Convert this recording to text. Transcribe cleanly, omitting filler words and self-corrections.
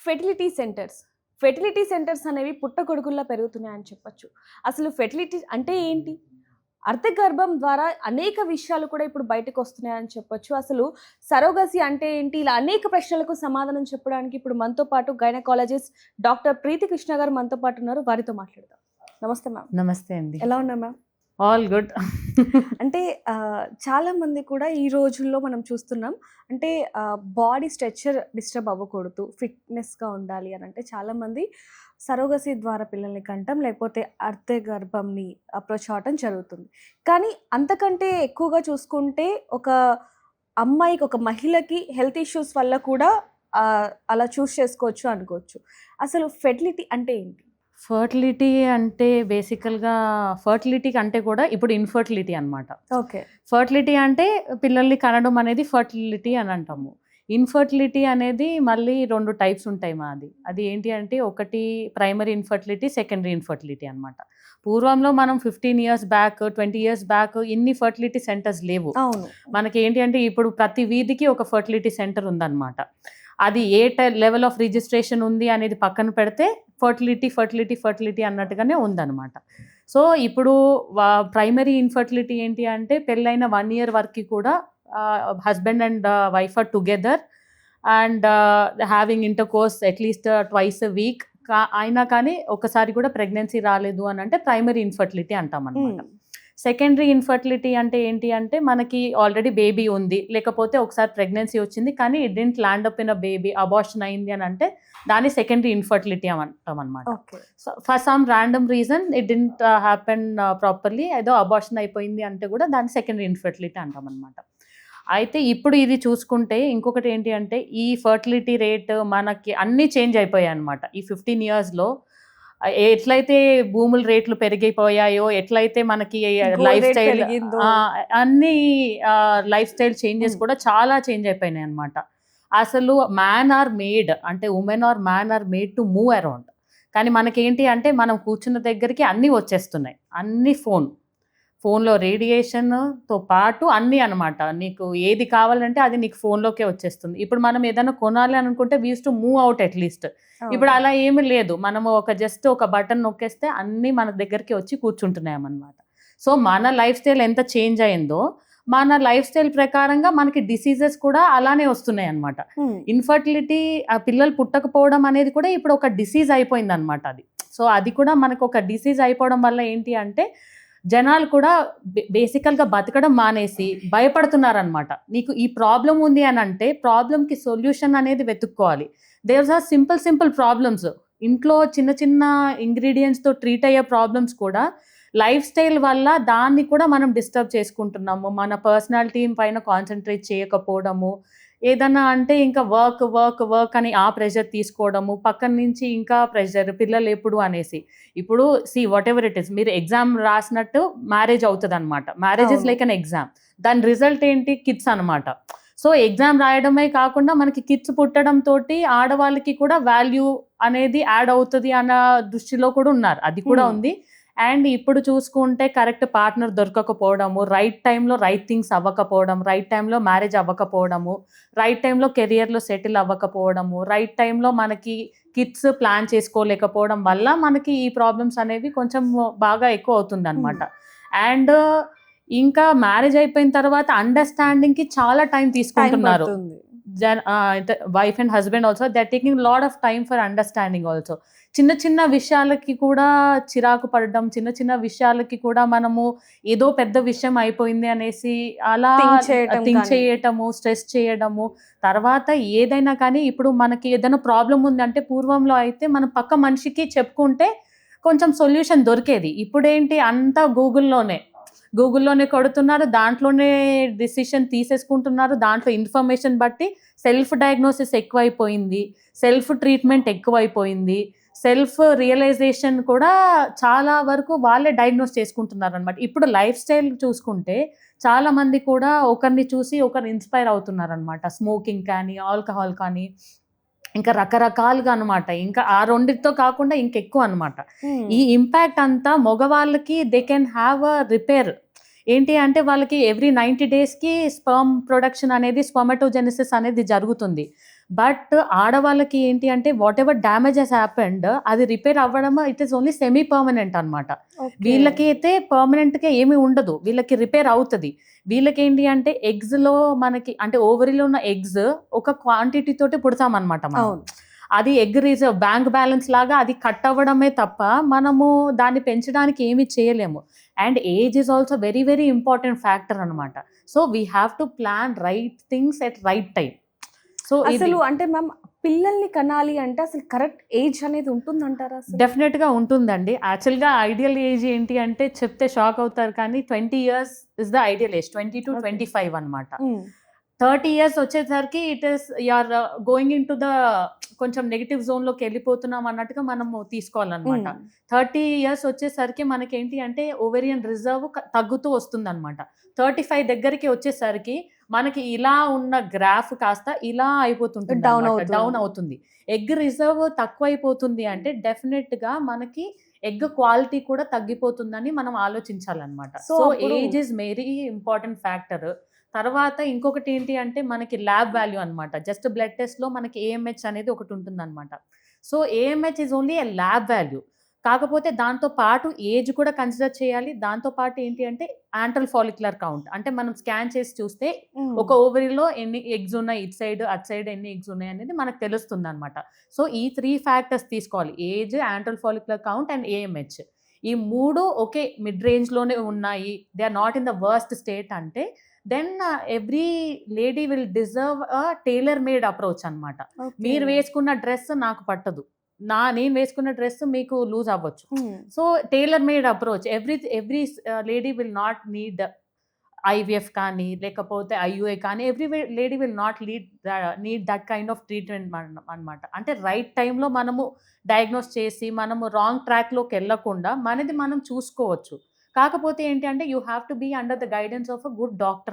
Fertility centres. Fertility centres అనేవి పుట్టగొడుగుల్లా పెరుగుతున్నాయని చెప్పొచ్చు. అసలు ఫెర్టిలిటీ అంటే ఏంటి? అర్ధగర్భం ద్వారా అనేక విషయాలు కూడా ఇప్పుడు బయటకొస్తున్నాయని చెప్పొచ్చు. అసలు సరోగసీ అంటే ఏంటి? ఇలా అనేక ప్రశ్నలకు సమాధానం చెప్పడానికి ఇప్పుడు మనతో పాటు గైనకాలజిస్ట్ డాక్టర్ ప్రీతి కృష్ణ గారు మనతో పాటు ఉన్నారు. వారితో మాట్లాడదాం. నమస్తే మ్యామ్. నమస్తే అండి. ఎలా ఉన్నారు మ్యామ్? All good. అంటే చాలామంది కూడా ఈ రోజుల్లో మనం చూస్తున్నాం. అంటే బాడీ స్ట్రక్చర్ డిస్టర్బ్ అవ్వకూడదు, ఫిట్‌నెస్‌గా ఉండాలి అనంటే చాలామంది సరోగసీ ద్వారా పిల్లల్ని కంటం, లేకపోతే అర్ధ గర్భంని అప్రోచ్ అవ్వటం జరుగుతుంది. కానీ అంతకంటే ఎక్కువగా చూసుకుంటే ఒక అమ్మాయికి, ఒక మహిళకి హెల్త్ ఇష్యూస్ వల్ల కూడా అలా చూస్ చేసుకోవచ్చు అనుకోవచ్చు. అసలు ఫెర్టిలిటీ అంటే ఏంటి? ఫర్టిలిటీ అంటే బేసికల్‌గా ఫర్టిలిటీ కంటే కూడా ఇప్పుడు ఇన్‌ఫర్టిలిటీ అనమాట. ఓకే. ఫర్టిలిటీ అంటే పిల్లల్ని కనడం అనేది ఫర్టిలిటీ అని అంటాము. ఇన్‌ఫర్టిలిటీ అనేది మళ్ళీ 2 టైప్స్ ఉంటాయి మాది. అది ఏంటి అంటే ఒకటి ప్రైమరీ ఇన్‌ఫర్టిలిటీ, సెకండరీ ఇన్‌ఫర్టిలిటీ అనమాట. పూర్వంలో మనం 15 ఇయర్స్ బ్యాక్, 20 ఇయర్స్ బ్యాక్ ఇన్ని ఫర్టిలిటీ సెంటర్స్ లేవు. అవును. మనకి ఏంటి అంటే ఇప్పుడు ప్రతి వీధికి ఒక ఫర్టిలిటీ సెంటర్ ఉందన్నమాట. అది ఏ లెవెల్ ఆఫ్ రిజిస్ట్రేషన్ ఉంది అనేది పక్కన పెడితే ఫర్టిలిటీ అన్నట్టుగానే ఉందన్నమాట. సో ఇప్పుడు ప్రైమరీ ఇన్‌ఫర్టిలిటీ ఏంటి అంటే పెళ్ళైన 1 ఇయర్ వరకు కూడా husband and wife or together and having intercourse at least twice a week అయినా కానీ ఒకసారి కూడా ప్రెగ్నెన్సీ రాలేదు అని అంటే ప్రైమరీ ఇన్‌ఫర్టిలిటీ అంటామన్నమాట. సెకండరీ ఇన్‌ఫర్టిలిటీ అంటే ఏంటి అంటే మనకి ఆల్రెడీ బేబీ ఉంది, లేకపోతే ఒకసారి ప్రెగ్నెన్సీ వచ్చింది కానీ it didn't land up in a baby, abortion అయింది అని అంటే దాన్ని సెకండరీ ఇన్‌ఫర్టిలిటీ అంటాం అనమాట. Okay. So for some random reason it didn't happen properly, ఏదో అబార్షన్ అయిపోయింది అంటే కూడా దాన్ని సెకండరీ ఇన్‌ఫర్టిలిటీ అంటాం అనమాట. అయితే ఇప్పుడు ఇది చూసుకుంటే ఇంకొకటి ఏంటి అంటే ఈ ఫర్టిలిటీ రేట్ మనకి అన్నీ చేంజ్ అయిపోయాయి అనమాట. ఈ 15 ఇయర్స్‌లో ఎట్లయితే భూముల రేట్లు పెరిగిపోయాయో, ఎట్లయితే మనకి లైఫ్ స్టైల్ అన్ని లైఫ్ స్టైల్ చేంజెస్ కూడా చాలా చేంజ్ అయిపోయినాయి అనమాట. అసలు మ్యాన్ ఆర్ మేడ్ అంటే women are man are made to move around. కానీ మనకేంటి అంటే మనం కూర్చున్న దగ్గరికి అన్నీ వచ్చేస్తున్నాయి. అన్ని ఫోన్లో రేడియేషన్తో పాటు అన్నీ అనమాట. నీకు ఏది కావాలంటే అది నీకు ఫోన్లోకే వచ్చేస్తుంది. ఇప్పుడు మనం ఏదైనా కొనాలి అనుకుంటే we use to move out at least. ఇప్పుడు అలా ఏమీ లేదు. మనము జస్ట్ ఒక బటన్ నొక్కేస్తే అన్నీ మన దగ్గరికి వచ్చి కూర్చుంటున్నాయన్నమాట. సో మన లైఫ్ స్టైల్ ఎంత చేంజ్ అయిందో మన లైఫ్ స్టైల్ ప్రకారంగా మనకి డిసీజెస్ కూడా అలానే వస్తున్నాయి అనమాట. ఇన్ఫర్టిలిటీ పిల్లలు పుట్టకపోవడం అనేది కూడా ఇప్పుడు ఒక డిసీజ్ అయిపోయింది అనమాట అది. సో అది కూడా మనకు ఒక డిసీజ్ అయిపోవడం వల్ల ఏంటి అంటే జనాలు కూడా బేసికల్గా బతకడం మానేసి భయపడుతున్నారనమాట. నీకు ఈ ప్రాబ్లం ఉంది అని అంటే ప్రాబ్లంకి సొల్యూషన్ అనేది వెతుక్కోవాలి. There's are simple problems. ఇంట్లో చిన్న ఇంగ్రీడియంట్స్తో ట్రీట్ అయ్యే ప్రాబ్లమ్స్ కూడా లైఫ్ స్టైల్ వల్ల దాన్ని కూడా మనం డిస్టర్బ్ చేసుకుంటున్నాము. మన పర్సనాలిటీ పైన కాన్సన్ట్రేట్ చేయకపోవడము, ఏదన్నా అంటే ఇంకా వర్క్ అని ఆ ప్రెషర్ తీసుకోవడము, పక్కన నుంచి ఇంకా ప్రెషర్ పిల్లలు ఎప్పుడు అనేసి. ఇప్పుడు వాట్ ఎవర్ ఇట్ ఈస్, మీరు ఎగ్జామ్ రాసినట్టు మ్యారేజ్ అవుతుంది అనమాట. Marriage is like an exam. దాని రిజల్ట్ ఏంటి? కిడ్స్ అనమాట. సో ఎగ్జామ్ రాయడమే కాకుండా మనకి కిడ్స్ పుట్టడం తోటి ఆడవాళ్ళకి కూడా వాల్యూ అనేది యాడ్ అవుతుంది అన్న దృష్టిలో కూడా ఉన్నారు. అది కూడా ఉంది. అండ్ ఇప్పుడు చూసుకుంటే కరెక్ట్ పార్ట్నర్ దొరకకపోవడము, రైట్ టైంలో రైట్ థింగ్స్ అవ్వకపోవడం, రైట్ టైంలో మ్యారేజ్ అవ్వకపోవడము, రైట్ టైంలో కెరియర్లో సెటిల్ అవ్వకపోవడము, రైట్ టైంలో మనకి కిడ్స్ ప్లాన్ చేసుకోలేకపోవడం వల్ల మనకి ఈ ప్రాబ్లమ్స్ అనేవి కొంచెం బాగా ఎక్కువ అవుతుంది అనమాట. అండ్ ఇంకా మ్యారేజ్ అయిపోయిన తర్వాత అండర్స్టాండింగ్కి చాలా టైం తీసుకుంటున్నారు. Wife and husband also they are taking lot of time for understanding also. చిన్న విషయాలకి కూడా చిరాకు పడడం, చిన్న విషయాలకి కూడా మనము ఏదో పెద్ద విషయం అయిపోయింది అనేసి అలా థింక్ చేయటము, స్ట్రెస్ చేయడము. తర్వాత ఏదైనా కానీ ఇప్పుడు మనకి ఏదైనా ప్రాబ్లం ఉందంటే పూర్వంలో అయితే మనం పక్క మనిషికి చెప్పుకుంటే కొంచెం సొల్యూషన్ దొరికేది. ఇప్పుడేంటి అంతా గూగుల్లోనే కొడుతున్నారు, దాంట్లోనే డిసిషన్ తీసేసుకుంటున్నారు. దాంట్లో ఇన్ఫర్మేషన్ బట్టి సెల్ఫ్ డయాగ్నోసిస్ ఎక్కువైపోయింది, సెల్ఫ్ ట్రీట్మెంట్ ఎక్కువైపోయింది, సెల్ఫ్ రియలైజేషన్ కూడా చాలా వరకు వాళ్ళే డయాగ్నోస్ చేసుకుంటున్నారు అనమాట. ఇప్పుడు లైఫ్ స్టైల్ చూసుకుంటే చాలా మంది కూడా ఒకరిని చూసి ఒకరు ఇన్స్పైర్ అవుతున్నారు అనమాట. స్మోకింగ్ కానీ, ఆల్కహాల్ కానీ, ఇంకా రకరకాలుగా అనమాట. ఇంకా ఆ రెండితో కాకుండా ఇంకెక్కువ అనమాట. ఈ ఇంపాక్ట్ అంతా మగవాళ్ళకి they can have a repair. ఏంటి అంటే వాళ్ళకి ఎవ్రీ 90 డేస్కి స్పర్మ్ ప్రొడక్షన్ అనేది, స్పర్మటోజెనిసిస్ అనేది జరుగుతుంది. బట్ ఆడవాళ్ళకి ఏంటి అంటే whatever damage he's happened అది రిపేర్ అవ్వడం it is only semi permanent అనమాట. వీళ్ళకి అయితే పర్మనెంట్గా ఏమీ ఉండదు, వీళ్ళకి రిపేర్ అవుతుంది. వీళ్ళకి ఏంటి అంటే ఎగ్స్లో మనకి అంటే ఓవరీలో ఉన్న ఎగ్స్ ఒక క్వాంటిటీ తోటి పుడతామన్నమాట మనం. అవును. అది ఎగ్ రిజర్వ్ బ్యాంక్ బ్యాలెన్స్ లాగా అది కట్ అవ్వడమే తప్ప మనము దాన్ని పెంచడానికి ఏమీ చేయలేము. And age is also very very important factor అనమాట. So we have to plan right things at right time. So అసలు అంటే మ్యామ్ పిల్లల్ని కనాలి అంటే అసలు కరెక్ట్ ఏజ్ అనేది ఉంటుందంటారా అసలు? డెఫినెట్గా ఉంటుందండి. యాక్చువల్గా ఐడియల్ ఏజ్ ఏంటి అంటే చెప్తే షాక్ అవుతారు, కానీ 20 years is the ideal age, 20 to 25 అనమాట. 30 years వచ్చేసరికి it is you're going into the కొంచెం నెగిటివ్ జోన్లోకి వెళ్ళిపోతున్నాం అన్నట్టుగా మనము తీసుకోవాలన్నమాట. 30 years వచ్చేసరికి మనకేంటి అంటే ఓవేరియన్ రిజర్వ్ తగ్గుతూ వస్తుంది అనమాట. 35 దగ్గరికి వచ్చేసరికి మనకి ఇలా ఉన్న గ్రాఫ్ కాస్త ఇలా అయిపోతుంటుంది, డౌన్ అవుతుంది. ఎగ్ రిజర్వ్ తక్కువ అయిపోతుంది అంటే డెఫినెట్గా మనకి ఎగ్ క్వాలిటీ కూడా తగ్గిపోతుందని మనం ఆలోచించాలన్నమాట. So age is very important factor. తర్వాత ఇంకొకటి ఏంటి అంటే మనకి ల్యాబ్ వాల్యూ అనమాట. జస్ట్ బ్లడ్ టెస్ట్లో మనకి ఏఎంహెచ్ అనేది ఒకటి ఉంటుందన్నమాట. So AMH is only a lab value. కాకపోతే దాంతో పాటు ఏజ్ కూడా కన్సిడర్ చేయాలి. దాంతో పాటు ఏంటి అంటే యాంట్రల్ ఫాలిక్యులర్ కౌంట్, అంటే మనం స్కాన్ చేసి చూస్తే ఒక ఓవరీలో ఎన్ని ఎగ్స్ ఉన్నాయి, ఇటు సైడ్ అటు సైడ్ ఎన్ని ఎగ్స్ ఉన్నాయి అనేది మనకు తెలుస్తుంది అనమాట. సో ఈ 3 factors తీసుకోవాలి: age, antral follicular count and AMH. ఈ 3 ఒకే మిడ్ రేంజ్లోనే ఉన్నాయి, they are not in the worst state అంటే then every lady will deserve a tailor made approach అనమాట. మీరు వేసుకున్న డ్రెస్ నాకు పట్టదు, నేను వేసుకున్న డ్రెస్ మీకు లూజ్ అవ్వచ్చు. So tailor made approach, every lady will not need IVF కానీ లేకపోతే ఐయుఐ కానీ every lady will not need that kind of treatment అనమాట. అంటే రైట్ టైంలో మనము డయాగ్నోస్ చేసి మనము రాంగ్ ట్రాక్లోకి వెళ్ళకుండా మనది మనం చూసుకోవచ్చు. కాకపోతే ఏంటి అంటే you have to be under the guidance of a good doctor.